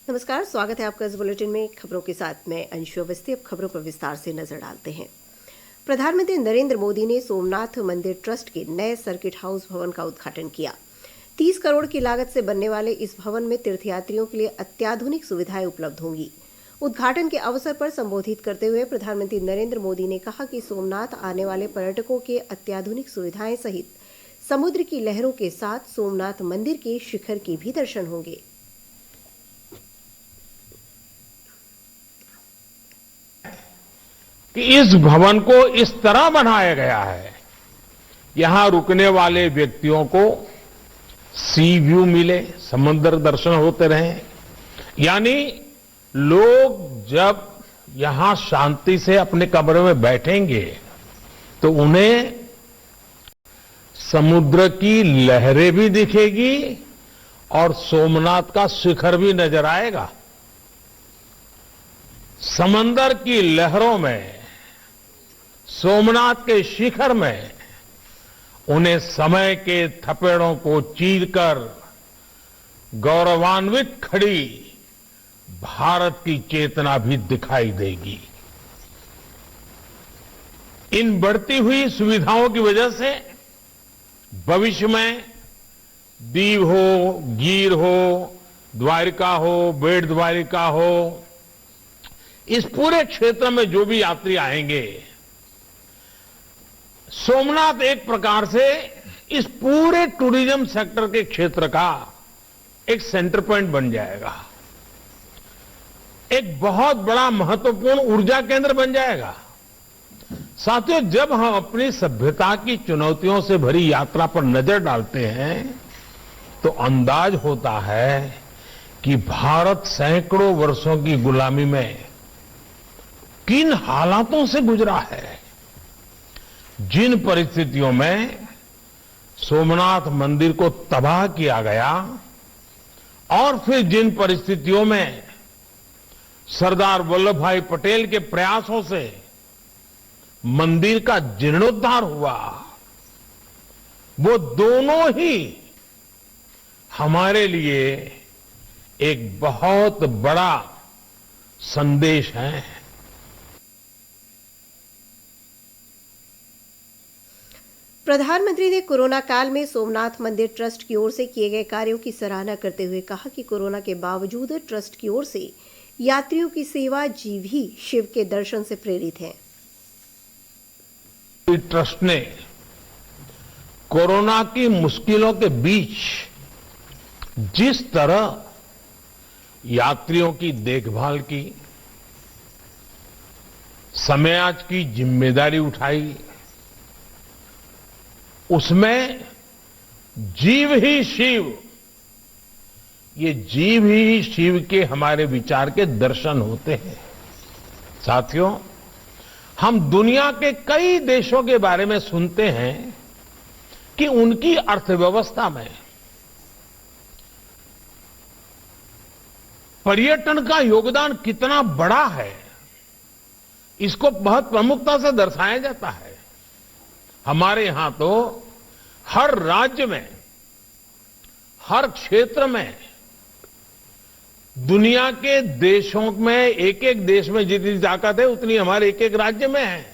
नमस्कार, स्वागत है आपका इस बुलेटिन में। खबरों के साथ मैं अंशु अवस्थी। अब खबरों पर विस्तार से नजर डालते हैं। प्रधानमंत्री नरेंद्र मोदी ने सोमनाथ मंदिर ट्रस्ट के नए सर्किट हाउस भवन का उद्घाटन किया। 30 करोड़ की लागत से बनने वाले इस भवन में तीर्थयात्रियों के लिए अत्याधुनिक सुविधाएं उपलब्ध होंगी। उद्घाटन के अवसर पर संबोधित करते हुए प्रधानमंत्री नरेंद्र मोदी ने कहा कि सोमनाथ आने वाले पर्यटकों के अत्याधुनिक सुविधाएं सहित समुद्र की लहरों के साथ सोमनाथ मंदिर के शिखर के भी दर्शन होंगे। कि इस भवन को इस तरह बनाया गया है, यहां रुकने वाले व्यक्तियों को सी व्यू मिले, समुद्र दर्शन होते रहें। यानी लोग जब यहां शांति से अपने कमरे में बैठेंगे तो उन्हें समुद्र की लहरें भी दिखेगी और सोमनाथ का शिखर भी नजर आएगा। समंदर की लहरों में, सोमनाथ के शिखर में उन्हें समय के थपेड़ों को चीरकर गौरवान्वित खड़ी भारत की चेतना भी दिखाई देगी। इन बढ़ती हुई सुविधाओं की वजह से भविष्य में दीव हो, गीर हो, द्वारिका हो, बेट द्वारिका हो, इस पूरे क्षेत्र में जो भी यात्री आएंगे, सोमनाथ एक प्रकार से इस पूरे टूरिज्म सेक्टर के क्षेत्र का एक सेंटर पॉइंट बन जाएगा, एक बहुत बड़ा महत्वपूर्ण ऊर्जा केंद्र बन जाएगा। साथियों, जब हम अपनी सभ्यता की चुनौतियों से भरी यात्रा पर नजर डालते हैं तो अंदाज होता है कि भारत सैकड़ों वर्षों की गुलामी में किन हालातों से गुजरा है। जिन परिस्थितियों में सोमनाथ मंदिर को तबाह किया गया और फिर जिन परिस्थितियों में सरदार वल्लभ भाई पटेल के प्रयासों से मंदिर का जीर्णोद्धार हुआ, वो दोनों ही हमारे लिए एक बहुत बड़ा संदेश है। प्रधानमंत्री ने कोरोना काल में सोमनाथ मंदिर ट्रस्ट की ओर से किए गए कार्यों की सराहना करते हुए कहा कि कोरोना के बावजूद ट्रस्ट की ओर से यात्रियों की सेवा जीव ही शिव के दर्शन से प्रेरित है। ट्रस्ट ने कोरोना की मुश्किलों के बीच जिस तरह यात्रियों की देखभाल की, समाज की जिम्मेदारी उठाई, उसमें जीव ही शिव, ये जीव ही शिव के हमारे विचार के दर्शन होते हैं। साथियों, हम दुनिया के कई देशों के बारे में सुनते हैं कि उनकी अर्थव्यवस्था में पर्यटन का योगदान कितना बड़ा है, इसको बहुत प्रमुखता से दर्शाया जाता है। हमारे यहां तो हर राज्य में, हर क्षेत्र में, दुनिया के देशों में, एक एक देश में जितनी ताकत है उतनी हमारे एक एक राज्य में है।